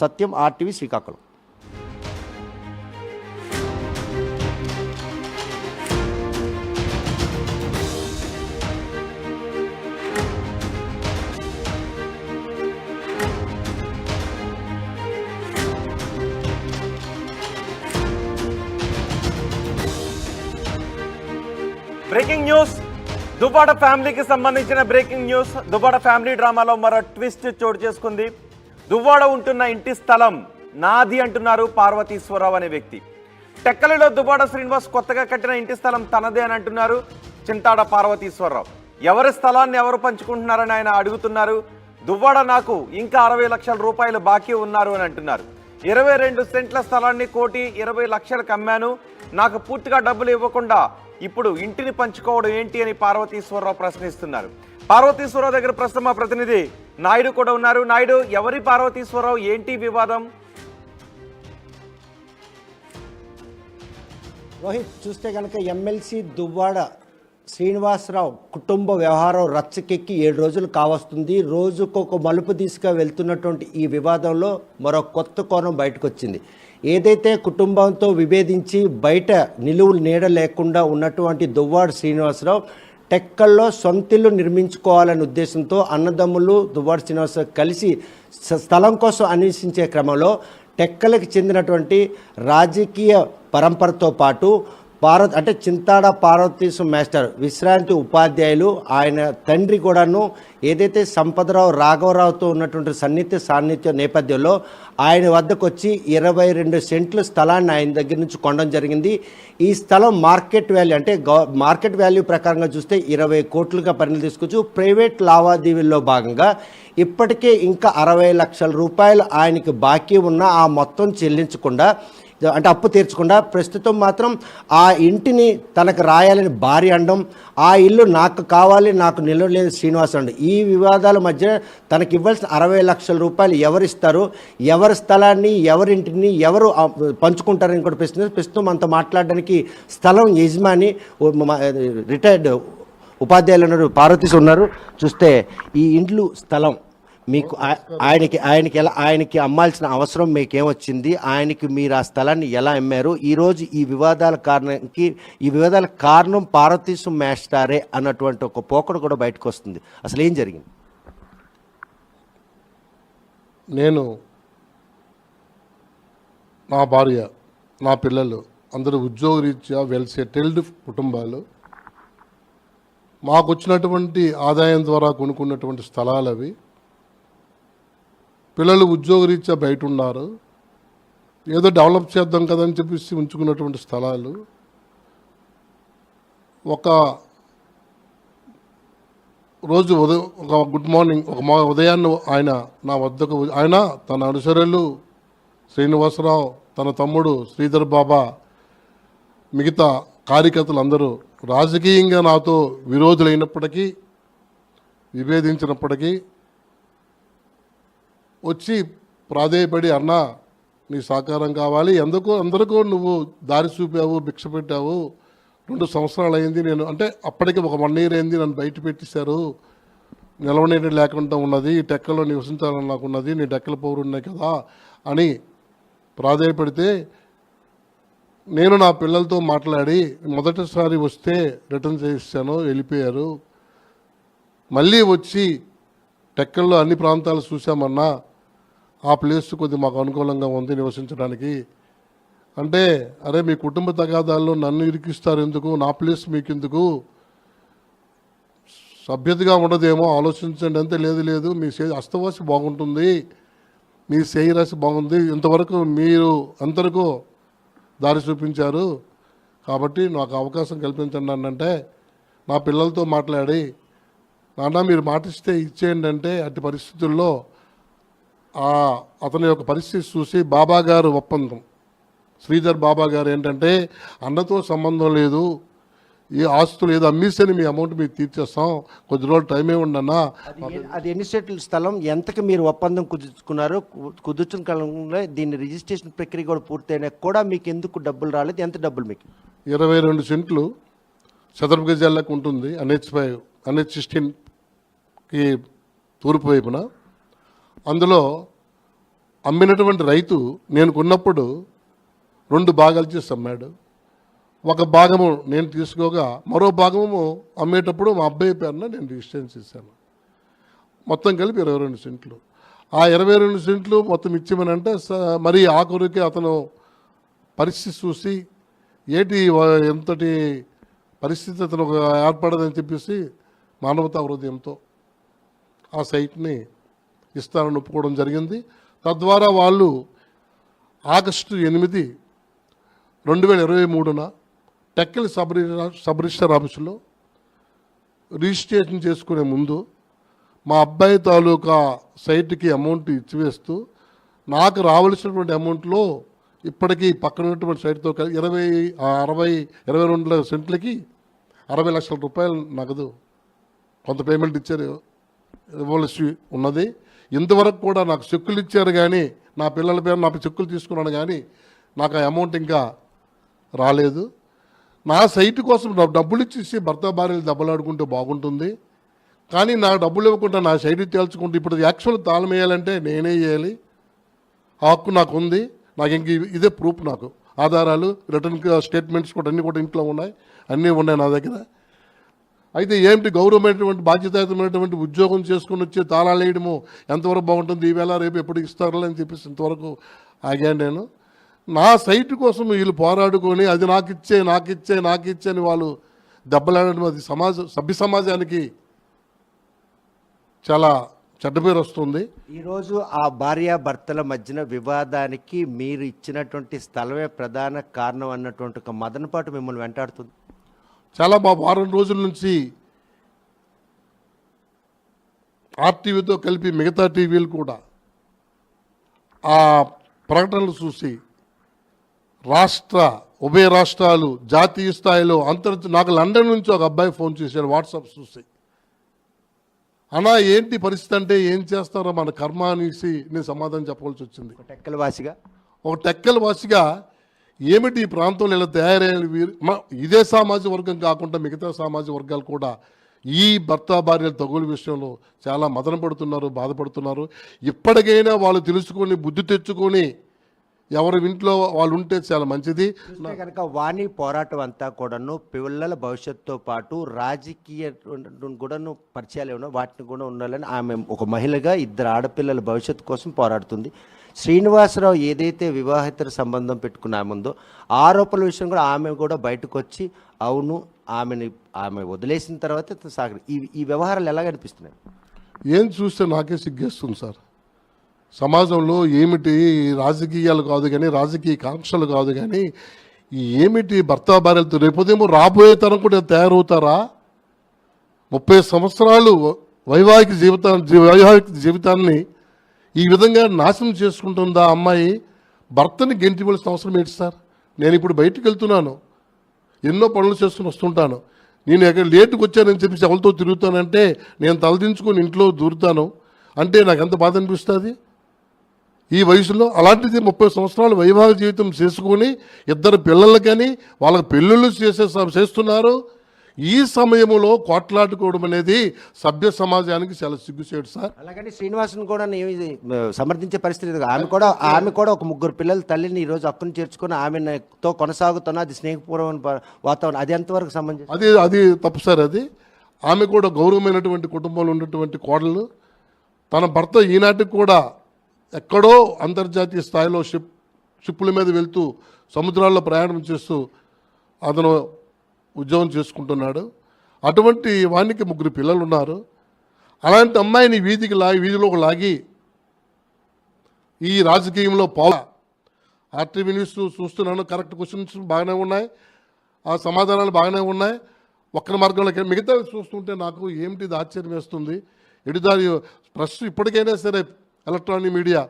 సత్యం, RTV Srikakulam. Breaking news, Duvvada ఫ్యామిలీకి సంబంధించిన breaking news. Duvvada family డ్రామాలో మరో ట్విస్ట్ చోటు చేసుకుంది. దువ్వాడ ఉంటున్న ఇంటి స్థలం నాది అంటున్నారు పార్వతీశ్వరరావు అనే వ్యక్తి. టెక్కలిలో దువ్వాడ శ్రీనివాస్ కొత్తగా కట్టిన ఇంటి స్థలం తనదే అని అంటున్నారు చింతాడ పార్వతీశ్వరరావు. ఎవరి స్థలాన్ని ఎవరు పంచుకుంటున్నారని ఆయన అడుగుతున్నారు. దువ్వాడ నాకు ఇంకా 60 లక్షల రూపాయలు బాకీ ఉన్నారు అని అంటున్నారు. 22 సెంట్ల స్థలాన్ని 1,20,00,000కి అమ్మాను, నాకు పూర్తిగా డబ్బులు ఇవ్వకుండా ఇప్పుడు ఇంటిని పంచుకోవడం ఏంటి అని పార్వతీశ్వరరావు ప్రశ్నిస్తున్నారు. పార్వతీశ్వరరావు దగ్గర ప్రస్తుతం మా ప్రతినిధి నాయుడు కూడా ఉన్నారు. నాయుడు, ఎవరి పార్వతీశ్వరరావు, ఏంటి వివాదం? రోహిత్, చూస్తే కనుక ఎమ్మెల్సీ దువ్వాడ శ్రీనివాసరావు కుటుంబ వ్యవహారం రచ్చకెక్కి 7 రోజులు కావస్తుంది. రోజుకొక మలుపు తీసుకు వెళ్తున్నటువంటి ఈ వివాదంలో మరో కొత్త కోణం బయటకు వచ్చింది. ఏదైతే కుటుంబంతో విభేదించి బయట నిలువులు నీడ లేకుండా ఉన్నటువంటి దువ్వాడ శ్రీనివాసరావు టెక్కల్లో సొంతిల్లు నిర్మించుకోవాలనే ఉద్దేశంతో అన్నదమ్ములు దువ్వాడ శ్రీనివాసరావు కలిసి స్థలం కోసం అన్వేషించే క్రమంలో టెక్కలకు చెందినటువంటి రాజకీయ పరంపరతో పాటు అంటే చింతాడ పార్వతీశ్వర మాస్టర్ విశ్రాంతి ఉపాధ్యాయులు, ఆయన తండ్రి కూడాను ఏదైతే సంపదరావు రాఘవరావుతో ఉన్నటువంటి సాన్నిధ్య నేపథ్యంలో ఆయన వద్దకు వచ్చి 22 సెంట్ల స్థలాన్ని ఆయన దగ్గర నుంచి కొనడం జరిగింది. ఈ స్థలం మార్కెట్ వాల్యూ అంటే మార్కెట్ వాల్యూ ప్రకారంగా చూస్తే 20 కోట్లుగా పరిణితి తీసుకోవచ్చు. ప్రైవేట్ లావాదేవీల్లో భాగంగా ఇప్పటికే ఇంకా 60 లక్షల రూపాయలు ఆయనకి బాకీ ఉన్న ఆ మొత్తం చెల్లించకుండా, అంటే అప్పు తీర్చకుండా ప్రస్తుతం మాత్రం ఆ ఇంటిని తనకు రాయాలని భార్య అనడం, ఆ ఇల్లు నాకు కావాలి, నాకు నిలవలేదు శ్రీనివాస్ అండి. ఈ వివాదాల మధ్య తనకి ఇవ్వాల్సిన 60 లక్షల రూపాయలు ఎవరిస్తారు, ఎవరి స్థలాన్ని ఎవరింటిని ఎవరు పంచుకుంటారని కూడా ప్రస్తుతం మనతో మాట్లాడడానికి స్థలం యజమాని రిటైర్డ్ ఉపాధ్యాయులు ఉన్నారు, పార్వతీశ్వర ఉన్నారు. చూస్తే ఈ ఇండ్లు స్థలం మీకు ఆయనకి అమ్మాల్సిన అవసరం మీకేమొచ్చింది, ఆయనకి మీరు ఆ స్థలాన్ని ఎలా అమ్మారు, ఈరోజు ఈ వివాదాల కారణం పార్వతీశ్వర మాస్టారే అన్నటువంటి ఒక పోకడు కూడా బయటకు వస్తుంది. అసలు ఏం జరిగింది? నేను, నా భార్య, నా పిల్లలు అందరూ ఉద్యోగరీత్యా వెల్ సెటిల్డ్ కుటుంబాలు. మాకు వచ్చినటువంటి ఆదాయం ద్వారా కొనుక్కున్నటువంటి స్థలాలు అవి. పిల్లలు ఉద్యోగరీత్యా బయట ఉన్నారు, ఏదో డెవలప్ చేద్దాం కదని చెప్పేసి ఉంచుకున్నటువంటి స్థలాలు. ఒక రోజు ఒక గుడ్ మార్నింగ్, ఉదయాన్నే ఆయన నా వద్దకు, ఆయన తన అనుచరులు శ్రీనివాసరావు, తన తమ్ముడు శ్రీధర్ బాబా, మిగతా కార్యకర్తలు అందరూ రాజకీయంగా నాతో విరోధులైనప్పటికీ, విభేదించినప్పటికీ వచ్చి ప్రాధేయపడి, అన్న నీ సహకారం కావాలి, అందరికీ నువ్వు దారి చూపావు, భిక్ష పెట్టావు, 2 సంవత్సరాలు అయింది, నేను అంటే అప్పటికి ఒక 1 ఇయర్ అయింది, నన్ను బయట పెట్టేశారు, నిలవనేటి లేకుండా ఉన్నది, టెక్కలో నివసించాలని నాకున్నది, నీ టెక్కల పౌరు ఉన్నాయి కదా అని ప్రాధేయపడితే, నేను నా పిల్లలతో మాట్లాడి మొదటిసారి వస్తే రిటర్న్ చేయిస్తాను, వెళ్ళిపోయారు. మళ్ళీ వచ్చి టెక్కల్లో అన్ని ప్రాంతాలు చూసామన్నా, ఆ ప్లేస్ కొద్ది మాకు అనుకూలంగా ఉంది నివసించడానికి అంటే, అరే మీ కుటుంబ తగాదాల్లో నన్ను ఇరికిస్తారు ఎందుకు, నా ప్లేస్ మీకు ఎందుకు, సభ్యతగా ఉండదేమో ఆలోచించండి అంతే. లేదు మీ అస్తవాసి బాగుంటుంది, మీ రాశి బాగుంది, ఇంతవరకు మీరు అందరికీ దారి చూపించారు కాబట్టి నాకు అవకాశం కల్పించండి అంటే, నా పిల్లలతో మాట్లాడి, నాన్న మీరు మాటిస్తే ఇచ్చేయండి అంటే, అట్టి పరిస్థితుల్లో అతని యొక్క పరిస్థితి చూసి బాబా గారు ఒప్పందం, శ్రీధర్ బాబా గారు ఏంటంటే, అన్నతో సంబంధం లేదు, ఈ ఆస్తులు ఏదో అమ్మేస్తేనే మీ అమౌంట్ మీకు తీర్చేస్తాం, కొద్ది రోజులు టైం ఇవ్వండి అన్న. అది ఎన్ని సెంట్ల స్థలం, ఎంతకి మీరు ఒప్పందం కుదుర్చుకున్నారు, కుదుర్చుకున్న కాలంలో దీన్ని రిజిస్ట్రేషన్ ప్రక్రియ కూడా పూర్తయినా కూడా మీకు ఎందుకు డబ్బులు రాలేదు, ఎంత డబ్బులు మీకు? 22 సెంట్లు చదరపు గజాలకు ఉంటుంది, NH16కి తూర్పు వైపున. అందులో అమ్మినటువంటి రైతు నేను కొన్నప్పుడు 2 భాగాలు చేసి అమ్మాడు. ఒక భాగము నేను తీసుకోగా మరో భాగము అమ్మేటప్పుడు మా అబ్బాయి పేరున నేను రిజిస్ట్రేషన్ చేశాను. మొత్తం కలిపి 22 సెంట్లు. ఆ 22 సెంట్లు మొత్తం ఇచ్చేమనంటే మరి ఆఖరికి అతను పరిస్థితి చూసి ఎంతటి పరిస్థితి అతను ఏర్పడదని చెప్పేసి మానవతా హృదయంతో ఆ సైట్ని ఇస్తానని ఒప్పుకోవడం జరిగింది. తద్వారా వాళ్ళు ఆగస్టు 8, 2023 టెక్కల్ సబ్ రిజిస్టర్ ఆఫీసులో రిజిస్ట్రేషన్ చేసుకునే ముందు మా అబ్బాయి తాలూకా సైట్కి అమౌంట్ ఇచ్చివేస్తూ నాకు రావాల్సినటువంటి అమౌంట్లో ఇప్పటికీ పక్కన ఉన్నటువంటి సైట్తో 22 సెంట్లకి 60 లక్షల రూపాయలు నగదు కొంత పేమెంట్ ఇవ్వవలసి ఉన్నది. ఇంతవరకు కూడా నాకు చెక్కులు ఇచ్చారు కానీ నా పిల్లల పేరు నా చెక్కులు తీసుకున్నాను కానీ నాకు ఆ అమౌంట్ ఇంకా రాలేదు. నా సైట్ కోసం డబ్బులు ఇచ్చేసి భర్త భార్యలు దెబ్బలాడుకుంటే బాగుంటుంది, కానీ నాకు డబ్బులు ఇవ్వకుండా నా సైట్ తేల్చుకుంటే ఇప్పుడు యాక్చువల్ తాళం వేయాలంటే నేనే వేయాలి. ఆ హక్కు నాకు ఉంది. నాకు ఇంక ఇదే ప్రూఫ్, నాకు ఆధారాలు, రిటర్న్ స్టేట్మెంట్స్ కూడా అన్నీ కూడా ఇంట్లో ఉన్నాయి, అన్నీ ఉన్నాయి నా దగ్గర. అయితే ఏమిటి గౌరవమైనటువంటి బాధ్యతాయుతమైనటువంటి ఉద్యోగం చేసుకుని వచ్చి తాళాలు వేయడము ఎంతవరకు బాగుంటుంది, ఈవేళ రేపు ఎప్పుడు ఇస్తారు అని చెప్పేసి ఇంతవరకు ఆగాను నేను. నా సైట్ కోసం వీళ్ళు పోరాడుకొని అది నాకు ఇచ్చే అని వాళ్ళు దెబ్బలాడడం అది సభ్య సమాజానికి చాలా చెడ్డ పేరు వస్తుంది. ఈరోజు ఆ భార్యాభర్తల మధ్యన వివాదానికి మీరు ఇచ్చినటువంటి స్థలమే ప్రధాన కారణం అన్నటువంటి ఒక మదనపాటు మిమ్మల్ని వెంటాడుతుంది. చాలా వారం రోజుల నుంచి ఆర్టీవీతో కలిపి మిగతా టీవీలు కూడా ఆ ప్రకటనలు చూసి ఉభయ రాష్ట్రాలు జాతీయ స్థాయిలో నాకు లండన్ నుంచి ఒక అబ్బాయి ఫోన్ చేశాడు వాట్సాప్ చూసి, అన్నా ఏంటి పరిస్థితి అంటే ఏం చేస్తారో మన కర్మ అనేసి నేను సమాధానం చెప్పవలసి వచ్చింది. ఒక టెక్కల వాసిగా ఏమిటి ఈ ప్రాంతంలో ఇలా తయారయ్యే ఇదే సామాజిక వర్గం కాకుండా మిగతా సామాజిక వర్గాలు కూడా ఈ భర్త భార్యల తగులు విషయంలో చాలా మదన పడుతున్నారు, బాధపడుతున్నారు. ఇప్పటికైనా వాళ్ళు తెలుసుకొని బుద్ధి తెచ్చుకొని ఎవరి ఇంట్లో వాళ్ళు ఉంటే చాలా మంచిది. కనుక వాణి పోరాటం అంతా కూడాను పిల్లల భవిష్యత్తుతో పాటు రాజకీయ కూడాను పరిచయాలు ఏమన్నా వాటిని కూడా ఉండాలని ఆమె ఒక మహిళగా 2 ఆడపిల్లల భవిష్యత్తు కోసం పోరాడుతుంది. శ్రీనివాసరావు ఏదైతే వివాహితర సంబంధం పెట్టుకున్న ఆమె ఉందో ఆరోపణల విషయం కూడా ఆమె కూడా బయటకు వచ్చి అవును ఆమె వదిలేసిన తర్వాత ఈ వ్యవహారాలు ఎలా కనిపిస్తున్నాయి? ఏం చూస్తే నాకే సిగ్గేస్తుంది సార్. సమాజంలో ఏమిటి రాజకీయాలు కాదు కానీ రాజకీయ కాంక్షలు కాదు కానీ ఏమిటి భర్త భార్యలతో రేపొదేమో రాబోయే తరం కూడా తయారవుతారా? 30 సంవత్సరాలు వైవాహిక జీవితాన్ని ఈ విధంగా నాశనం చేసుకుంటుందా అమ్మాయి? భర్తని గెంటివలసిన అవసరం ఏంటి సార్? నేను ఇప్పుడు బయటికి వెళ్తున్నాను, ఎన్నో పనులు చేసుకుని వస్తుంటాను. నేను ఎక్కడ లేటుకు వచ్చానని చెప్పి ఎవరితో తిరుగుతానంటే నేను తలదించుకొని ఇంట్లో దూరుతాను అంటే నాకు ఎంత బాధ అనిపిస్తుంది ఈ వయసులో. అలాంటిది 30 సంవత్సరాలు వైవాహిక జీవితం చేసుకొని 2 పిల్లలకని వాళ్ళకి పెళ్ళిళ్ళు చేస్తున్నారు. ఈ సమయంలో కొట్లాడుకోవడం అనేది సభ్య సమాజానికి చాలా సిగ్గుచేటు సార్. అలాగని శ్రీనివాసన్ కూడా సమర్థించే పరిస్థితి. ఆమె కూడా ఒక 3 పిల్లల తల్లిని ఈరోజు అక్కను చేర్చుకొని ఆమెతో కొనసాగుతున్న అది స్నేహపూర్వమైన వాతావరణం, అది ఎంతవరకు సంబంధించి? అది తప్పు సార్. అది ఆమె కూడా గౌరవమైనటువంటి కుటుంబంలో ఉన్నటువంటి కోడలు. తన భర్త ఈనాటికి కూడా ఎక్కడో అంతర్జాతీయ స్థాయిలో షిప్పుల మీద వెళ్తూ సముద్రాల్లో ప్రయాణం చేస్తూ అతను ఉద్యోగం చేసుకుంటున్నాడు. అటువంటి వానికి 3 పిల్లలు ఉన్నారు. అలాంటి అమ్మాయిని వీధిలోకి లాగి ఈ రాజకీయంలో ఆర్టీవీ న్యూస్ చూస్తున్నాను. కరెక్ట్ క్వశ్చన్స్ బాగానే ఉన్నాయి, ఆ సమాధానాలు బాగానే ఉన్నాయి. ఒక్క మార్గంలో మిగతా చూస్తుంటే నాకు ఏమిటి ఆశ్చర్యం వేస్తుంది. ఎడిదారి ప్రెస్ ఇప్పటికైనా సరే ఎలక్ట్రానిక్ మీడియా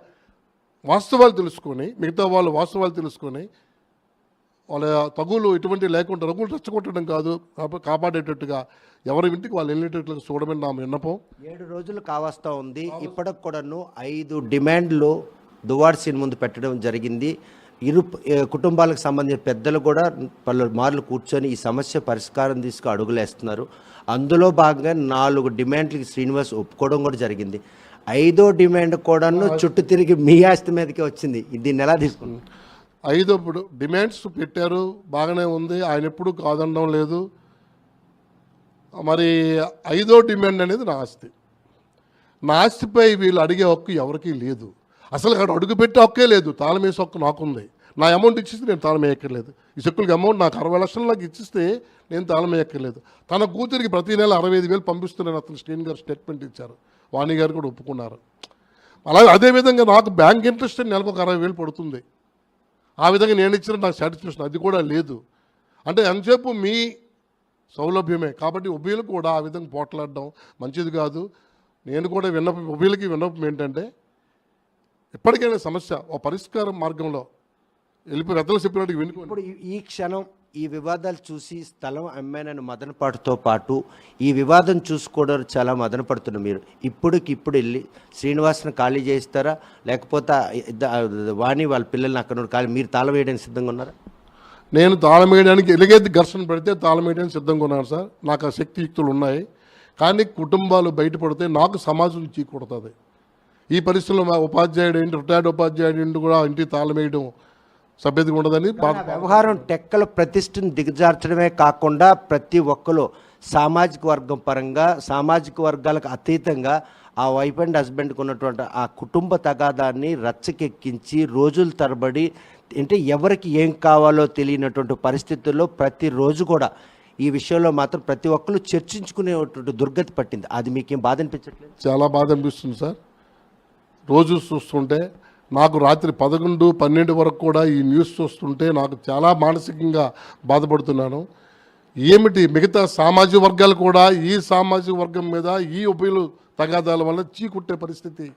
వాస్తవాలు తెలుసుకొని మిగతా వాళ్ళు వాస్తవాలు తెలుసుకొని వాళ్ళ తగులు ఇటువంటి లేకుండా రగులు రెచ్చగొట్టడం కాదు, కాపాడేటట్టుగా ఎవరి ఇంటికి వాళ్ళు వెళ్ళేటట్లుగా చూడమని నా విన్నపం. 7 రోజులు కావస్తా ఉంది. ఇప్పటికి కూడాను 5 డిమాండ్లు దువ్వాడ సీన్ ముందు పెట్టడం జరిగింది. ఇరు కుటుంబాలకు సంబంధించిన పెద్దలు కూడా పలు మార్లు కూర్చొని ఈ సమస్య పరిష్కారం తీసుకు అడుగులేస్తున్నారు. అందులో భాగంగా 4 డిమాండ్లకి శ్రీనివాస్ ఒప్పుకోవడం కూడా జరిగింది. ఐదో డిమాండ్ కూడాను చుట్టూ తిరిగి మీ ఆస్తి మీదకి వచ్చింది. దీన్ని ఎలా తీసుకున్నారు? ఐదో ఇప్పుడు డిమాండ్స్ పెట్టారు, బాగానే ఉంది, ఆయన ఎప్పుడు కాదనడం లేదు. మరి ఐదో డిమాండ్ అనేది నా ఆస్తి. నా ఆస్తిపై వీళ్ళు అడిగే హక్కు ఎవరికీ లేదు. అసలు అక్కడ అడుగు పెట్టే హక్కే లేదు. తాళం వేసే హక్కు నాకుంది. నా అమౌంట్ ఇచ్చిస్తే నేను తాళం వేయక్కర్లేదు. ఈ చెక్కులకి అమౌంట్ నాకు 60 లక్షలు నాకు ఇచ్చిస్తే నేను తాళం వేయక్కర్లేదు. తన కూతురికి ప్రతి నెల 65,000 పంపిస్తున్నాను అతను శ్రీని గారు స్టేట్మెంట్ ఇచ్చారు. వాణి గారు కూడా ఒప్పుకున్నారు. అలాగే అదేవిధంగా నాకు బ్యాంక్ ఇంట్రెస్ట్ నెలకు ఒక 60,000 పడుతుంది. ఆ విధంగా నేను ఇచ్చిన నాకు సాటిస్ఫాక్షన్ అది కూడా లేదు. అంటే ఎంతసేపు మీ సౌలభ్యమే కాబట్టి ఉభయులు కూడా ఆ విధంగా పోట్లాడడం మంచిది కాదు. నేను కూడా ఉభయులకి విన్నపం ఏంటంటే ఎప్పటికైనా సమస్య ఒక పరిష్కారం మార్గంలో వెళ్ళిపోయి పెద్దలు చెప్పినట్టుగా వినుకోండి. ఇప్పుడు ఈ క్షణం ఈ వివాదాలు చూసి స్థలం అమ్మానని మదనపాటుతో పాటు ఈ వివాదం చూసుకోవడం చాలా మదనపడుతున్నారు మీరు. ఇప్పుడు వెళ్ళి శ్రీనివాస్ని ఖాళీ చేయిస్తారా, లేకపోతే వాణి వాళ్ళ పిల్లల్ని అక్కడ ఖాళీ మీరు తాళం వేయడానికి సిద్ధంగా ఉన్నారా? నేను తాళం వేయడానికి ఎలాగైతే ఘర్షణ పెడితే తాళం వేయడానికి సిద్ధంగా ఉన్నాను సార్. నాకు ఆ శక్తియుక్తులు ఉన్నాయి. కానీ కుటుంబాలు బయటపడితే నాకు సమాజం చీకొడుతుంది. ఈ పరిస్థితుల్లో మా ఉపాధ్యాయుడు ఏంటి, రిటైర్డ్ ఉపాధ్యాయుడు ఏంటి కూడా ఇంటికి తాళం వేయడం సభ్యతగా ఉండదని వ్యవహారం టెక్కల ప్రతిష్టను దిగజార్చడమే కాకుండా ప్రతి ఒక్కరు సామాజిక వర్గం పరంగా సామాజిక వర్గాలకు అతీతంగా ఆ వైఫ్ అండ్ హస్బెండ్కి ఉన్నటువంటి ఆ కుటుంబ తగాదాన్ని రచ్చకెక్కించి రోజుల తరబడి అంటే ఎవరికి ఏం కావాలో తెలియనటువంటి పరిస్థితుల్లో ప్రతిరోజు కూడా ఈ విషయంలో మాత్రం ప్రతి ఒక్కరు చర్చించుకునేటువంటి దుర్గతి పట్టింది. అది మీకేం బాధ అనిపించట్లేదు? చాలా బాధ అనిపిస్తుంది సార్. రోజు చూస్తుంటే నాకు రాత్రి 11, 12 వరకు కూడా ఈ న్యూస్ చూస్తుంటే నాకు చాలా మానసికంగా బాధపడుతున్నాను. ఏమిటి మిగతా సామాజిక వర్గాలు కూడా ఈ సామాజిక వర్గం మీద ఈ ఉభయులు తగాదాల వల్ల చీకుట్టే పరిస్థితి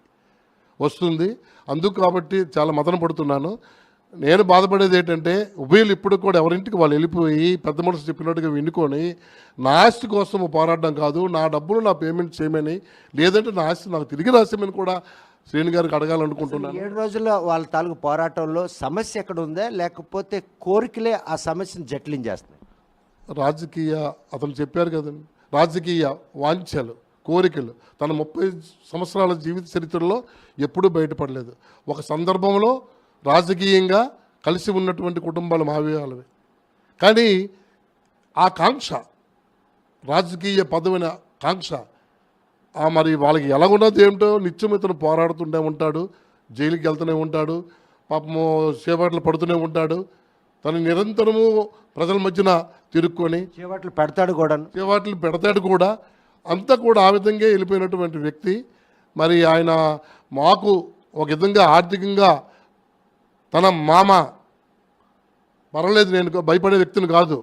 వస్తుంది. అందుకు కాబట్టి చాలా మదన పడుతున్నాను. నేను బాధపడేది ఏంటంటే ఉభయులు ఇప్పుడు కూడా ఎవరింటికి వాళ్ళు వెళ్ళిపోయి పెద్ద మనుషులు చెప్పినట్టుగా వినుకొని నా ఆస్తి కోసం పోరాడడం కాదు, నా డబ్బులు నా పేమెంట్ చేయమని, లేదంటే నా ఆస్తి నాకు తిరిగి రాసేమని కూడా శ్రీని గారికి అడగాలనుకుంటున్నాను. 7 రోజుల వాళ్ళ తాలూకు పోరాటంలో సమస్య ఎక్కడ ఉందా, లేకపోతే కోరికలే ఆ సమస్యను జటిలించేస్తాయి? రాజకీయ అతను చెప్పారు కదండి, రాజకీయ వాంఛలు కోరికలు తన 30 సంవత్సరాల జీవిత చరిత్రలో ఎప్పుడూ బయటపడలేదు. ఒక సందర్భంలో రాజకీయంగా కలిసి ఉన్నటువంటి కుటుంబాలు మావే వాళ్ళవి. కానీ ఆ కాంక్ష రాజకీయ పదవిన కాంక్ష మరి వాళ్ళకి ఎలాగున్నది ఏమిటో నిత్యం ఇతను పోరాడుతూనే ఉంటాడు, జైలుకి వెళ్తూనే ఉంటాడు, పాపము చేపట్లు పడుతూనే ఉంటాడు. తను నిరంతరము ప్రజల మధ్యన తిరుక్కొని చేపట్లు పెడతాడు కూడా. అంతా కూడా ఆ విధంగా వెళ్ళిపోయినటువంటి వ్యక్తి. మరి ఆయన మాకు ఒక విధంగా ఆర్థికంగా తన మామ పర్వాలేదు, నేను భయపడే వ్యక్తిని కాదు,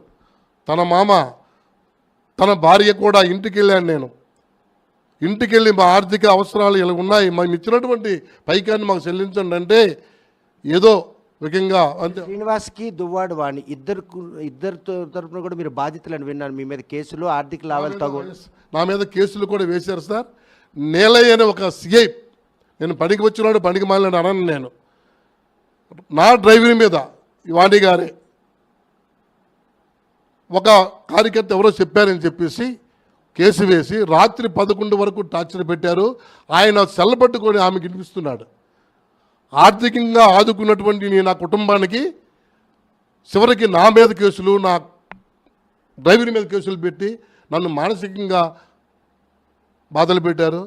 తన మామ తన భార్య కూడా ఇంటికి వెళ్ళాను. నేను ఇంటికి వెళ్ళి మా ఆర్థిక అవసరాలు ఇలా ఉన్నాయి, మేము ఇచ్చినటువంటి పైకాన్ని మాకు చెల్లించండి అంటే ఏదో విధంగా అంతే. శ్రీనివాస్కి దువ్వాడ వాణి ఇద్దరు తరపున కూడా మీరు బాధితులను విన్నాను. మీ మీద కేసులు ఆర్థిక లావాదేవీలు నా మీద కేసులు కూడా వేశారు సార్. నేలయ్య అనే ఒక సిఐ, నేను పనికి వచ్చినాడు పనికి మాలినాడు అనను, నేను నా డ్రైవింగ్ మీద వాణి గారే ఒక కార్యకర్త ఎవరో చెప్పారని చెప్పేసి కేసు వేసి రాత్రి 11 వరకు టార్చర్ పెట్టారు. ఆయన సెల్ పట్టుకొని ఆమెకి వినిపిస్తున్నాడు. ఆర్థికంగా ఆదుకున్నటువంటి నా కుటుంబానికి చివరికి నా మీద కేసులు, నా డ్రైవర్ మీద కేసులు పెట్టి నన్ను మానసికంగా బాధలు పెట్టారు.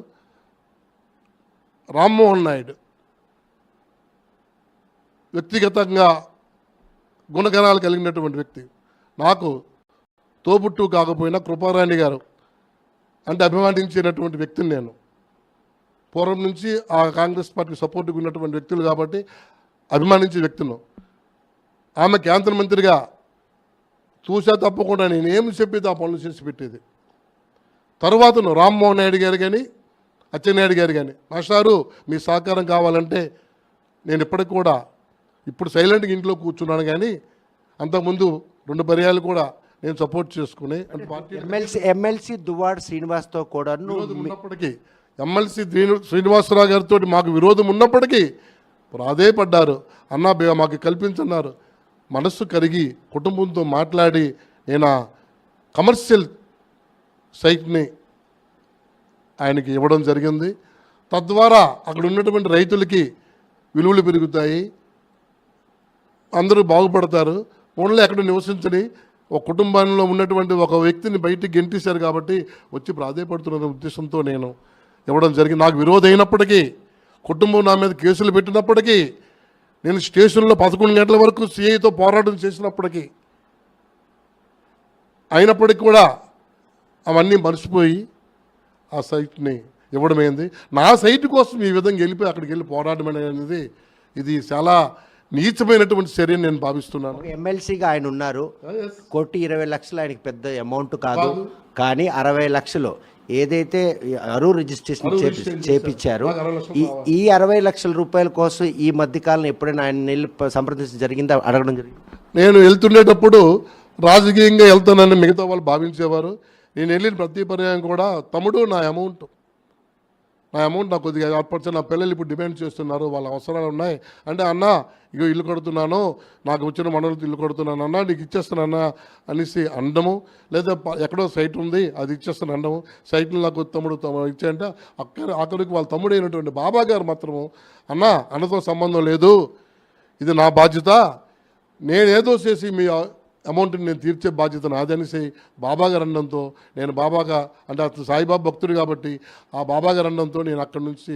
రామ్మోహన్ నాయుడు వ్యక్తిగతంగా గుణగణాలు కలిగినటువంటి వ్యక్తి, నాకు తోబుట్టు కాకపోయినా కృపారాణి గారు అంటే అభిమానించినటువంటి వ్యక్తిని నేను. పూర్వం నుంచి ఆ కాంగ్రెస్ పార్టీ సపోర్ట్గా ఉన్నటువంటి వ్యక్తులు కాబట్టి అభిమానించే వ్యక్తులను. ఆమె కేంద్ర మంత్రిగా చూసా తప్పకుండా నేను ఏమి చెప్పేది ఆ పనులు చేసి పెట్టేది. తరువాతను రామ్మోహన్ నాయుడు గారు కానీ అచ్చెన్నాయుడు గారు కానీ, మాస్టారు మీ సహకారం కావాలంటే నేను ఇప్పటికి కూడా ఇప్పుడు సైలెంట్గా ఇంట్లో కూర్చున్నాను, కానీ అంతకుముందు 2 పర్యాలు కూడా నేను సపోర్ట్ చేసుకుని అంటే పార్టీ ఎమ్మెల్సీ దువ్వాడ శ్రీనివాస్తో కూడా ఉన్నప్పటికీ ఎమ్మెల్సీ శ్రీనివాసరావు గారితో మాకు విరోధం ఉన్నప్పటికీ ప్రాధేయపడ్డారు. అన్నా మాకు కల్పించన్నారు. మనస్సు కరిగి కుటుంబంతో మాట్లాడి నేను ఆ కమర్షియల్ సైట్ని ఆయనకి ఇవ్వడం జరిగింది. తద్వారా అక్కడ ఉన్నటువంటి రైతులకి విలువలు పెరుగుతాయి, అందరూ బాగుపడతారు. ఓన్లీ అక్కడ నివసించని ఒక కుటుంబంలో ఉన్నటువంటి ఒక వ్యక్తిని బయటికి గెంటేశారు కాబట్టి వచ్చి ప్రాధేయపడుతున్న ఉద్దేశంతో నేను ఇవ్వడం జరిగింది. నాకు విరోధం అయినప్పటికీ, కుటుంబం నా మీద కేసులు పెట్టినప్పటికీ, నేను స్టేషన్లో 11 గంటల వరకు సిఐతో పోరాటం చేసినప్పటికీ, అయినప్పటికీ కూడా అవన్నీ మర్చిపోయి ఆ సైట్ని ఇవ్వడమైంది. నా సైట్ కోసం ఈ విధంగా వెళ్ళిపోయి అక్కడికి వెళ్ళి పోరాటం అనేది ఇది చాలా నీచమైనటువంటి చర్యని నేను భావిస్తున్నాను. ఎమ్మెల్సీగా ఆయన ఉన్నారు. 1,20,00,000 ఆయనకి పెద్ద అమౌంట్ కాదు, కానీ 60 లక్షలు ఏదైతే అరువు రిజిస్ట్రేషన్ చేపించారు, ఈ 60 లక్షల రూపాయల కోసం ఈ మధ్యకాలం ఎప్పుడైనా ఆయన వెళ్ళి సంప్రదించడం జరిగిందా, అడగడం జరిగింది? నేను వెళ్తుండేటప్పుడు రాజకీయంగా వెళ్తానని మిగతా వాళ్ళు భావించేవారు. నేను వెళ్ళిన ప్రతి పర్యాయం కూడా తమ్ముడు నా అమౌంట్ నాకు కొద్దిగా ఏర్పరచని, నా పిల్లలు ఇప్పుడు డిమాండ్ చేస్తున్నారు, వాళ్ళ అవసరాలు ఉన్నాయి అంటే, అన్న ఇగో ఇల్లు కడుతున్నాను, నాకు వచ్చిన మనలతో ఇల్లు కడుతున్నాను అన్న, నీకు ఇచ్చేస్తానన్నా అనేసి అనడము, లేదా ఎక్కడో సైట్ ఉంది అది ఇచ్చేస్తాను అనడము. సైట్లు నాకు తమ్ముడు ఇచ్చాయంటే అక్కడికి వాళ్ళ తమ్ముడు అయినటువంటి బాబా గారు మాత్రము, అన్న అన్నతో సంబంధం లేదు, ఇది నా బాధ్యత, నేనేదో చేసి మీ అమౌంట్ని నేను తీర్చే బాధ్యత నాదనేసి బాబా గారు అనడంతో, నేను బాబాగా అంటే అతను సాయిబాబా భక్తుడు కాబట్టి ఆ బాబా గారు అనడంతో నేను అక్కడి నుంచి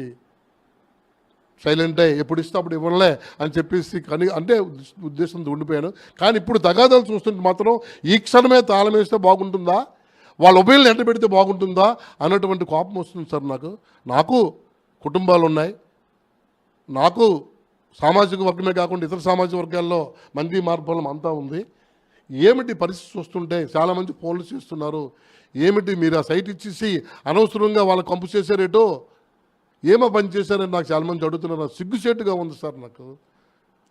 సైలెంట్ అయ్యి ఎప్పుడు ఇస్తే అప్పుడు ఇవ్వలే అని చెప్పేసి అంటే ఉద్దేశంతో ఉండిపోయాను. కానీ ఇప్పుడు తగాదాలు చూస్తుంటే మాత్రం ఈ క్షణమే తాళం వేస్తే బాగుంటుందా, వాళ్ళ ఉభయలను ఎంట పెడితే బాగుంటుందా అన్నటువంటి కోపం వస్తుంది సార్. నాకు కుటుంబాలు ఉన్నాయి, నాకు సామాజిక వర్గమే కాకుండా ఇతర సామాజిక వర్గాల్లో మంది మార్పులం అంతా ఉంది. ఏమిటి పరిస్థితి చూస్తుంటే చాలామంది ఫోన్లు చేస్తున్నారు, ఏమిటి మీరు ఆ సైట్ ఇచ్చేసి అనవసరంగా వాళ్ళకి కంపు చేశారేటో, ఏమో పని చేశారని నాకు చాలామంది అడుగుతున్నారు. సిగ్గుసేటుగా ఉంది సార్ నాకు.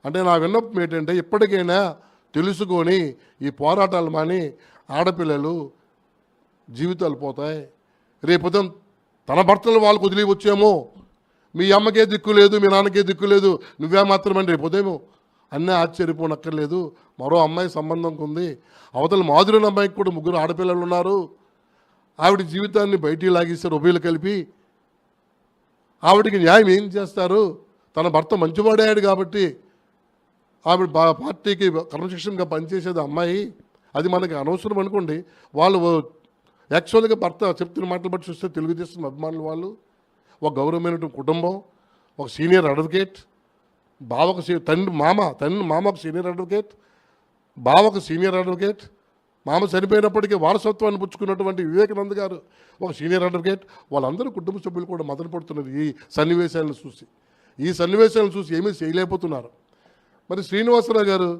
అంటే నా విన్నపం ఏంటంటే, ఇప్పటికైనా తెలుసుకొని ఈ పోరాటాలు మాని, ఆడపిల్లలు జీవితాలు పోతాయి, రేపు తన భర్తలు వాళ్ళకు వదిలి వచ్చేమో, మీ అమ్మకే దిక్కు లేదు, మీ నాన్నకే దిక్కు లేదు, నువ్వే మాత్రమే రేపు ఉదయం అన్నీ ఆశ్చర్యపోనక్కర్లేదు. మరో అమ్మాయి సంబంధంకి ఉంది, అవతల మాధురైన అమ్మాయికి కూడా 3 ఆడపిల్లలు ఉన్నారు, ఆవిడ జీవితాన్ని బయటికి లాగేశారు ఉభయలు కలిపి. ఆవిడికి న్యాయం ఏం చేస్తారు? తన భర్త మంచివాడాడు కాబట్టి ఆవిడ పార్టీకి క్రమశిక్షణగా పనిచేసేది అమ్మాయి, అది మనకి అనవసరం అనుకోండి. వాళ్ళు యాక్చువల్గా భర్త చెప్తున్న మాటలు బట్టి చూస్తే తెలుగుదేశం అభిమానులు, వాళ్ళు ఒక గౌరవమైనటువంటి కుటుంబం, ఒక సీనియర్ అడ్వకేట్, బావకు మామ ఒక సీనియర్ అడ్వకేట్, బావకు సీనియర్ అడ్వకేట్, మామ చనిపోయినప్పటికీ వారసత్వాన్ని పుచ్చుకున్నటువంటి వివేకానంద్ గారు ఒక సీనియర్ అడ్వకేట్. వాళ్ళందరూ కుటుంబ సభ్యులు కూడా మదన పడుతున్నారు ఈ సన్నివేశాలను చూసి ఏమీ చేయలేకపోతున్నారు. మరి శ్రీనివాసరావు గారు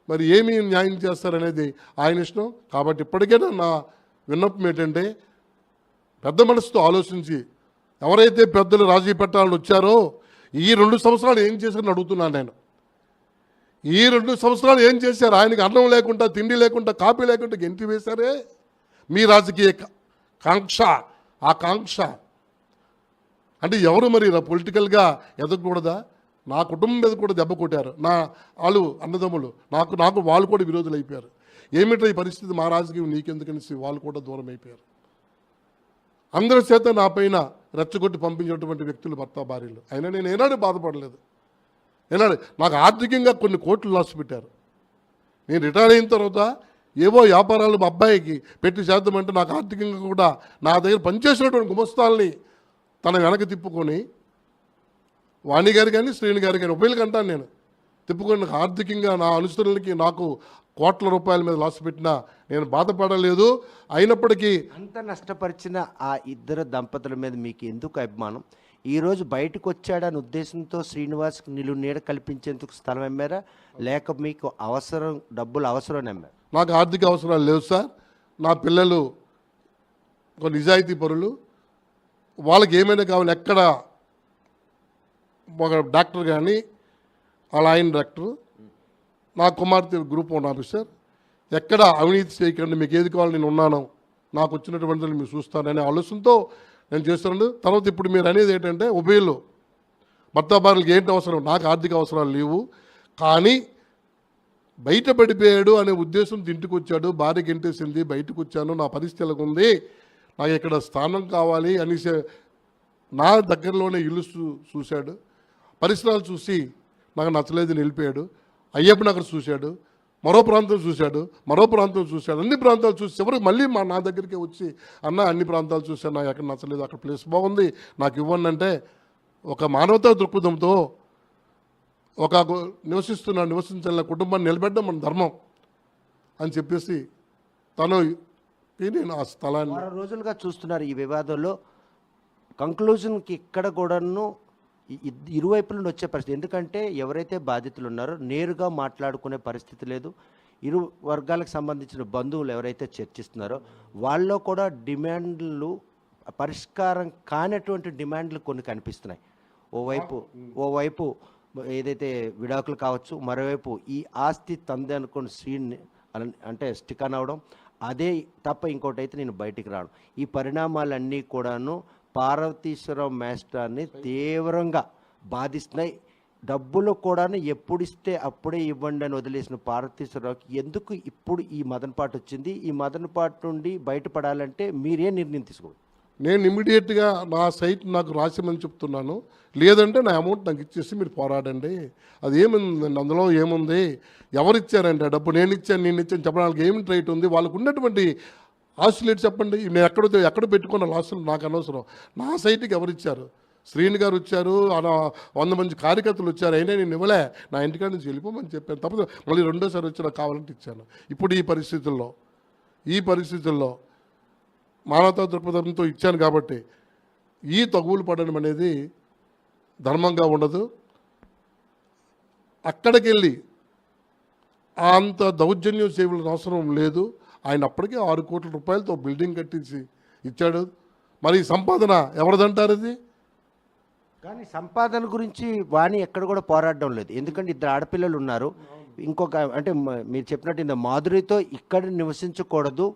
మరి ఏమీ న్యాయం చేస్తారనేది ఆయన ఇష్టం. కాబట్టి ఇప్పటికైనా నా విన్నపం ఏంటంటే, పెద్ద మనసుతో ఆలోచించి ఎవరైతే పెద్దలు రాజీ పెట్టాలని వచ్చారో ఈ 2 సంవత్సరాలు ఏం చేశారని అడుగుతున్నాను నేను. ఈ 2 సంవత్సరాలు ఏం చేశారు? ఆయనకి అన్నం లేకుండా, తిండి లేకుండా, కాపీ లేకుండా గెంటి వేశారే. మీ రాజకీయ కాంక్ష అంటే ఎవరు మరి పొలిటికల్గా ఎదగకూడదా? నా కుటుంబం మీద కూడా దెబ్బ కొట్టారు, వాళ్ళు అన్నదమ్ములు, నాకు వాళ్ళు కూడా విరోధులు అయిపోయారు. ఏమిటో ఈ పరిస్థితి, మా రాజకీయం నీకెందుకనేసి వాళ్ళు కూడా దూరం అయిపోయారు. అందరి చేత నా పైన రెచ్చగొట్టి పంపించినటువంటి వ్యక్తులు భర్త భార్యలు. అయినా నేను ఏనాడు బాధపడలేదు. నాకు ఆర్థికంగా కొన్ని కోట్లు లాస్ పెట్టారు. నేను రిటైర్ అయిన తర్వాత ఏవో వ్యాపారాలు మా అబ్బాయికి పెట్టి చేద్దామంటే నాకు ఆర్థికంగా కూడా నా దగ్గర పనిచేసినటువంటి గుమస్తాల్ని తన వెనక తిప్పుకొని, వాణి గారు కానీ శ్రీని గారు కానీ ఉభయలకి అంటాను నేను, తిప్పుకొని నాకు ఆర్థికంగా నా అనుసరులకి నాకు కోట్ల రూపాయల మీద లాస్ పెట్టినా నేను బాధపడలేదు. అయినప్పటికీ అంత నష్టపరిచిన ఆ ఇద్దరు దంపతుల మీద మీకు ఎందుకు అభిమానం? ఈరోజు బయటకు వచ్చాడని ఉద్దేశంతో శ్రీనివాస్కి నీడ కల్పించేందుకు స్థలం అమ్మారా, లేక మీకు డబ్బులు అవసరం అమ్మారు? నాకు ఆర్థిక అవసరాలు లేవు సార్. నా పిల్లలు ఒక నిజాయితీ పరులు, వాళ్ళకి ఏమైనా కావాలి. ఎక్కడ ఒక డాక్టర్ కానీ వాళ్ళ ఆయన డాక్టర్, నా కుమార్తె గ్రూప్ 1 ఆఫీసర్, ఎక్కడ అవినీతి చేయకండి, మీకు ఏది కావాలి నేను ఉన్నాను, నాకు వచ్చినటువంటిది మీరు చూస్తాననే ఆలోచనతో నేను చేస్తున్నాను. తర్వాత ఇప్పుడు మీరు అనేది ఏంటంటే, ఉభయలు భర్త భార్యలకు ఏంటి అవసరం? నాకు ఆర్థిక అవసరాలు లేవు, కానీ బయట పడిపోయాడు అనే ఉద్దేశంతో ఇంటికి వచ్చాడు, భార్య గెంటేసింది, బయటకు వచ్చాను, నా పరిస్థితి ఎలాగుంది, నాకు ఇక్కడ స్థానం కావాలి అనేసి నా దగ్గరలోనే ఇల్లు చూశాడు, పరిసరాలు చూసి నాకు నచ్చలేదు వెళ్ళిపోయాడు. అయ్యప్ప నగర్ చూశాడు, మరో ప్రాంతం చూశాడు, మరో ప్రాంతం చూశాడు, అన్ని ప్రాంతాలు చూసి చివరికి మళ్ళీ నా దగ్గరికి వచ్చి అన్న అన్ని ప్రాంతాలు చూశాను, నాకు ఎక్కడ నచ్చలేదు, అక్కడ ప్లేస్ బాగుంది నాకు ఇవ్వండి అంటే ఒక మానవతా దృక్పథంతో ఒక నివసించాల కుటుంబాన్ని నిలబెట్టడం మన ధర్మం అని చెప్పేసి నేను ఆ స్థలాన్ని 6 రోజులుగా చూస్తున్నారు ఈ వివాదంలో. కంక్లూజన్కి ఇక్కడ కూడాను ఇరువైపుల నుండి వచ్చే పరిస్థితి, ఎందుకంటే ఎవరైతే బాధితులు ఉన్నారో నేరుగా మాట్లాడుకునే పరిస్థితి లేదు. ఇరు వర్గాలకు సంబంధించిన బంధువులు ఎవరైతే చర్చిస్తున్నారో వాళ్ళలో కూడా డిమాండ్లు పరిష్కారం కానటువంటి డిమాండ్లు కొన్ని కనిపిస్తున్నాయి. ఓవైపు ఏదైతే విడాకులు కావచ్చు, మరోవైపు ఈ ఆస్తి తందే అనుకుని శ్రీని అంటే స్టిక్ ఆన్ అవడం, అదే తప్ప ఇంకోటి అయితే నేను బయటికి రాను. ఈ పరిణామాలన్నీ కూడాను పార్వతీశ్వరరావు మేస్టార్ని తీవ్రంగా బాధిస్తున్నాయి. డబ్బులు కూడా ఎప్పుడు ఇస్తే అప్పుడే ఇవ్వండి అని వదిలేసిన పార్వతీశ్వరరావుకి ఎందుకు ఇప్పుడు ఈ మదనపాటు వచ్చింది? ఈ మదనపాటు నుండి బయటపడాలంటే మీరే నిర్ణయం తీసుకోవాలి. నేను ఇమ్మీడియట్గా నా సైట్ నాకు రాసిమని చెప్తున్నాను, లేదంటే నా అమౌంట్ నాకు ఇచ్చేసి మీరు పోరాడండి. అది ఏముందండి అందులో, ఏముంది, ఎవరిచ్చారండి ఆ డబ్బు? నేను ఇచ్చాను చెప్పడానికి ఏమి రైట్ ఉంది? వాళ్ళకు ఉన్నటువంటి ఆస్తులు చెప్పండి. నేను ఎక్కడ పెట్టుకున్న లాసులు నాకు అనవసరం. నా సైట్కి ఎవరిచ్చారు? శ్రీని గారు వచ్చారు, 100 మంది కార్యకర్తలు వచ్చారు, అయినా నేను ఇవ్వలే, నా ఇంటికాడ నుంచి వెళ్ళిపోమని చెప్పాను. తప్పదు మళ్ళీ రెండోసారి వచ్చి నాకు కావాలంటే ఇచ్చాను. ఇప్పుడు ఈ పరిస్థితుల్లో మానవతా దృక్పథంతో ఇచ్చాను కాబట్టి ఈ తగువులు పడడం అనేది ధర్మంగా ఉండదు. అక్కడికి వెళ్ళి అంత దౌర్జన్యం చేయవలసిన అవసరం లేదు. ఆయన అప్పటికే 6 కోట్ల రూపాయలతో బిల్డింగ్ కట్టించి ఇచ్చాడు. మరి సంపాదన ఎవరిదంటారు? అది కానీ సంపాదన గురించి వాణి ఎక్కడ కూడా పోరాడడం లేదు, ఎందుకంటే 2 ఆడపిల్లలు ఉన్నారు. ఇంకొక అంటే మీరు చెప్పినట్టు ఇంత మాధురితో ఇక్కడ నివసించకూడదు,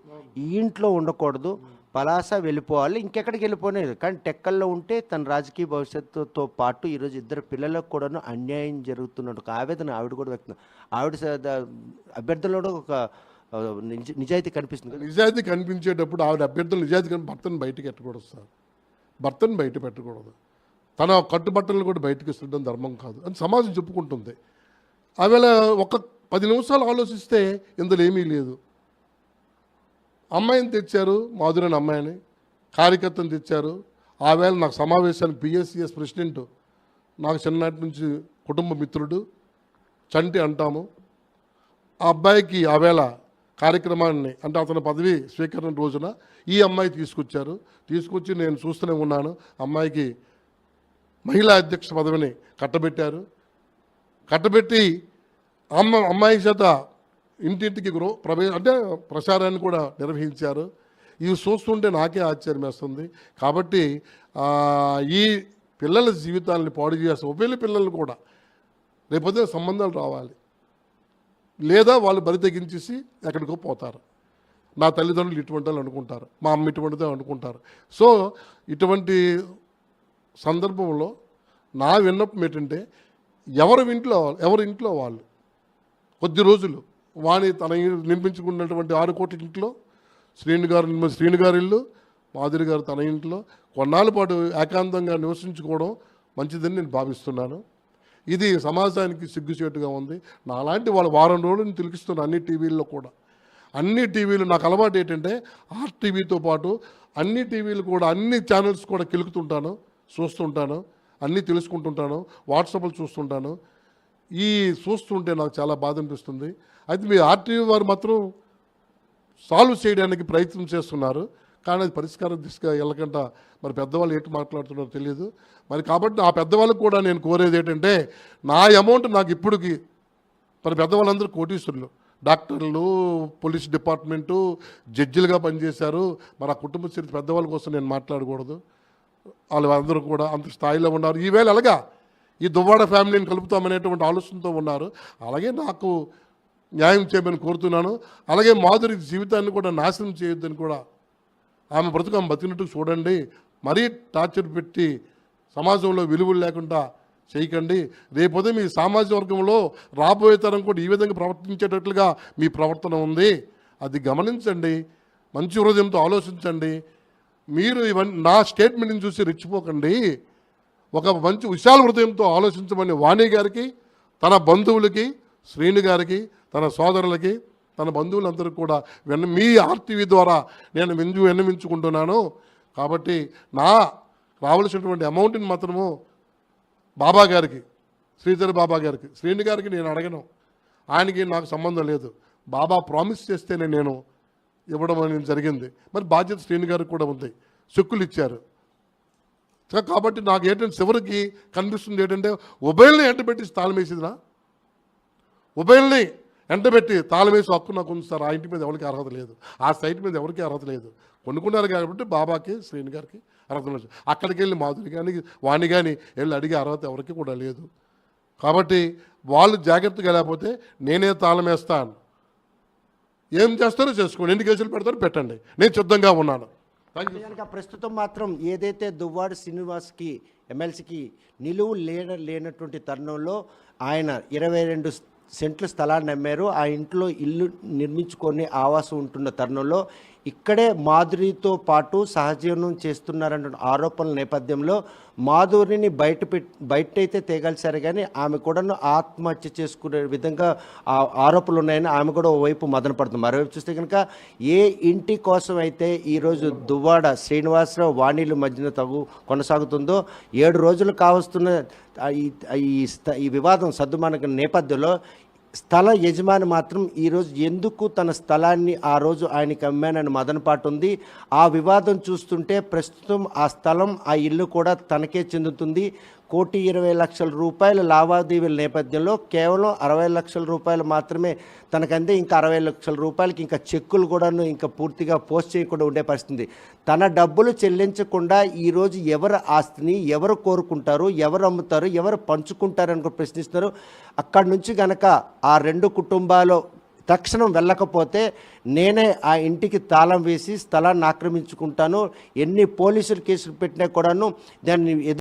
ఈ ఇంట్లో ఉండకూడదు, పలాస వెళ్ళిపోవాలి, ఇంకెక్కడికి వెళ్ళిపోలేదు. కానీ టెక్కల్లో ఉంటే తన రాజకీయ భవిష్యత్తుతో పాటు ఈరోజు 2 పిల్లలకు కూడాను అన్యాయం జరుగుతున్నట్టు ఒక ఆవేదన ఆవిడ కూడా వ్యక్తం. ఆవిడ అభ్యర్థులలో ఒక నిజాయితీ కనిపిస్తుంది. నిజాయితీ కనిపించేటప్పుడు ఆవిడ అభ్యర్థులు నిజాయితీ భర్తను బయటకు ఎట్టకూడదు సార్, భర్తను బయట పెట్టకూడదు. తన కట్టుబట్టలను కూడా బయటకు ఇస్తుండడం ధర్మం కాదు అని సమాజం చెప్పుకుంటుంది. ఆవేళ ఒక 10 నిమిషాలు ఆలోచిస్తే ఇందులో ఏమీ లేదు. అమ్మాయిని తెచ్చారు, మాధురైన అమ్మాయిని, కార్యకర్తను తెచ్చారు. ఆవేళ నాకు సమావేశానికి పిఎస్సిఎస్ ప్రెసిడెంట్, నాకు చిన్ననాటి నుంచి కుటుంబ మిత్రుడు, చంటి అంటాము. ఆ అబ్బాయికి ఆవేళ కార్యక్రమాన్ని అంటే అతని పదవి స్వీకరణ రోజున ఈ అమ్మాయి తీసుకొచ్చి నేను చూస్తూనే ఉన్నాను. అమ్మాయికి మహిళా అధ్యక్ష పదవిని కట్టబెట్టి అమ్మాయి చేత ఇంటింటికి అంటే ప్రచారాన్ని కూడా నిర్వహించారు. ఇవి చూస్తుంటే నాకే ఆశ్చర్యం వేస్తుంది. కాబట్టి ఈ పిల్లల జీవితాలని పాడు చేస్తే ఒకవేళ పిల్లలు కూడా రేపొద్దున సంబంధాలు రావాలి, లేదా వాళ్ళు బరి తెగించేసి ఎక్కడికో పోతారు. నా తల్లిదండ్రులు ఇటువంటి వాళ్ళు అనుకుంటారు, మా అమ్మ ఇటువంటిదే అనుకుంటారు. సో ఇటువంటి సందర్భంలో నా విన్నపం ఏంటంటే ఎవరి ఇంట్లో వాళ్ళు కొద్ది రోజులు వాణి తన నిర్మించుకున్నటువంటి 6 కోట్ల ఇంట్లో శ్రీని గారి ఇల్లు, మాధురి గారు తన ఇంట్లో కొన్నాళ్ళ పాటు ఏకాంతంగా నివసించుకోవడం మంచిదని నేను భావిస్తున్నాను. ఇది సమాజానికి సిగ్గుచేటుగా ఉంది. నాలాంటి వాళ్ళు వారం రోజులు తిలికిస్తున్న అన్ని టీవీల్లో కూడా, అన్ని టీవీలు నాకు అలవాటు ఏంటంటే ఆర్టీవీతో పాటు అన్ని టీవీలు కూడా అన్ని ఛానల్స్ కూడా కిలుకుతుంటాను, చూస్తుంటాను, అన్నీ తెలుసుకుంటుంటాను, వాట్సాప్లు చూస్తుంటాను. ఈ చూస్తుంటే నాకు చాలా బాధ అనిపిస్తుంది. అయితే మీ ఆర్టీవీ వారు మాత్రం సాల్వ్ చేయడానికి ప్రయత్నం చేస్తున్నారు, కానీ అది పరిష్కారం దిశగా వెళ్ళకుండా మరి పెద్దవాళ్ళు ఏంటి మాట్లాడుతున్నారో తెలియదు. మరి కాబట్టి ఆ పెద్దవాళ్ళకు కూడా నేను కోరేది ఏంటంటే నా అమౌంట్ నాకు ఇప్పటికి మరి పెద్దవాళ్ళందరూ కోటీశ్వరులు, డాక్టర్లు, పోలీస్ డిపార్ట్మెంటు, జడ్జిలుగా పనిచేశారు. మరి ఆ కుటుంబ చరిత్ర పెద్దవాళ్ళ కోసం నేను మాట్లాడకూడదు. వాళ్ళందరూ కూడా అంత స్థాయిలో ఉన్నారు. ఈవేళ అలాగా ఈ దువ్వాడ ఫ్యామిలీని కలుపుతామనేటువంటి ఆలోచనతో ఉన్నారు. అలాగే నాకు న్యాయం చేయమని కోరుతున్నాను. అలాగే మాధురి జీవితాన్ని కూడా నాశనం చేయొద్దని కూడా, ఆమె బ్రతుకు ఆమె బతికినట్టు చూడండి, మరీ టార్చర్ పెట్టి సమాజంలో విలువలు లేకుండా చేయకండి. రేపొదే మీ సామాజిక వర్గంలో రాబోయే తరం కూడా ఈ విధంగా ప్రవర్తించేటట్లుగా మీ ప్రవర్తన ఉంది, అది గమనించండి, మంచి హృదయంతో ఆలోచించండి. మీరు ఇవన్నీ నా స్టేట్మెంట్ని చూసి రెచ్చిపోకండి. ఒక మంచి విశాల హృదయంతో ఆలోచించమని వాణి గారికి, తన బంధువులకి, శ్రీను గారికి, తన సోదరులకి, తన బంధువులందరికీ కూడా మీ ఆర్టీవీ ద్వారా నేను విన్నవించుకుంటున్నాను. కాబట్టి నా రావాల్సినటువంటి అమౌంట్ని మాత్రము బాబా గారికి, శ్రీధర్ బాబా గారికి, శ్రీను గారికి నేను అడగను. ఆయనకి నాకు సంబంధం లేదు. బాబా ప్రామిస్ చేస్తేనే నేను ఇవ్వడం అనేది జరిగింది. మరి బాధ్యత శ్రీను గారికి కూడా ఉంది. చెక్కులు ఇచ్చారు. కాబట్టి నాకు ఏంటంటే చివరికి కనిపిస్తుంది ఏంటంటే ఉభయల్ని ఎంటబెట్టి తాళం వేసిందినా, ఉభయల్ని ఎంటబెట్టి తాళం వేసి హక్కు నాకు ఉంది సార్. ఆ ఇంటి మీద ఎవరికి అర్హత లేదు, ఆ సైట్ మీద ఎవరికి అర్హత లేదు. కొనుక్కున్నారు కాబట్టి బాబాకి, శ్రీను గారికి అర్హత లేదు. అక్కడికి వెళ్ళి మాధురి కానీ వాణి కానీ వెళ్ళి అడిగే అర్హత ఎవరికి కూడా లేదు. కాబట్టి వాళ్ళు జాగ్రత్తగా లేకపోతే నేనే తాళం వేస్తాను. ఏం చేస్తారో చేసుకోండి, ఎన్ని కేసులు పెడతారో పెట్టండి, నేను సిద్ధంగా ఉన్నాను. కనుక ప్రస్తుతం మాత్రం ఏదైతే దువ్వాడ శ్రీనివాస్కి ఎమ్మెల్సీకి నిలువు లేనటువంటి తరుణంలో ఆయన 22 సెంట్ల స్థలాన్ని అమ్మారు. ఆ ఇంట్లో ఇల్లు నిర్మించుకొని ఆవాసం ఉంటున్న తరుణంలో ఇక్కడే మాధురితో పాటు సహజీవనం చేస్తున్నారన్న ఆరోపణల నేపథ్యంలో మాధురిని బయటైతే తేగలిసారు, కానీ ఆమె కూడా ఆత్మహత్య చేసుకునే విధంగా ఆరోపణలు ఉన్నాయని ఆమె కూడా ఓవైపు మదన పడుతుంది. మరోవైపు చూస్తే కనుక ఏ ఇంటి కోసం అయితే ఈరోజు దువ్వాడ శ్రీనివాసరావు వాణిల మధ్యన కొనసాగుతుందో 7 రోజులు కావస్తున్న ఈ వివాదం సద్దుమణిగిన నేపథ్యంలో స్థల యజమాని మాత్రం ఈరోజు ఎందుకు తన స్థలాన్ని ఆ రోజు ఆయనకి అమ్మానని మదనపాటు ఉంది. ఆ వివాదం చూస్తుంటే ప్రస్తుతం ఆ స్థలం, ఆ ఇల్లు కూడా తనకే చెందుతుంది. 1,20,00,000 రూపాయల లావాదేవీల నేపథ్యంలో కేవలం 60 లక్షల రూపాయలు మాత్రమే తనకంటే ఇంకా 60 లక్షల రూపాయలకి ఇంకా చెక్కులు కూడాను ఇంకా పూర్తిగా పోస్ట్ చేయకుండా ఉండే పరిస్థితి. తన డబ్బులు చెల్లించకుండా ఈరోజు ఎవరు ఆస్తిని ఎవరు కోరుకుంటారు, ఎవరు అమ్ముతారు, ఎవరు పంచుకుంటారని కూడా ప్రశ్నిస్తున్నారు. అక్కడి నుంచి కనుక ఆ 2 కుటుంబాలు తక్షణం వెళ్ళకపోతే నేనే ఆ ఇంటికి తాళం వేసి స్థలాన్ని ఆక్రమించుకుంటాను, ఎన్ని పోలీసులు కేసులు పెట్టినా కూడాను దాన్ని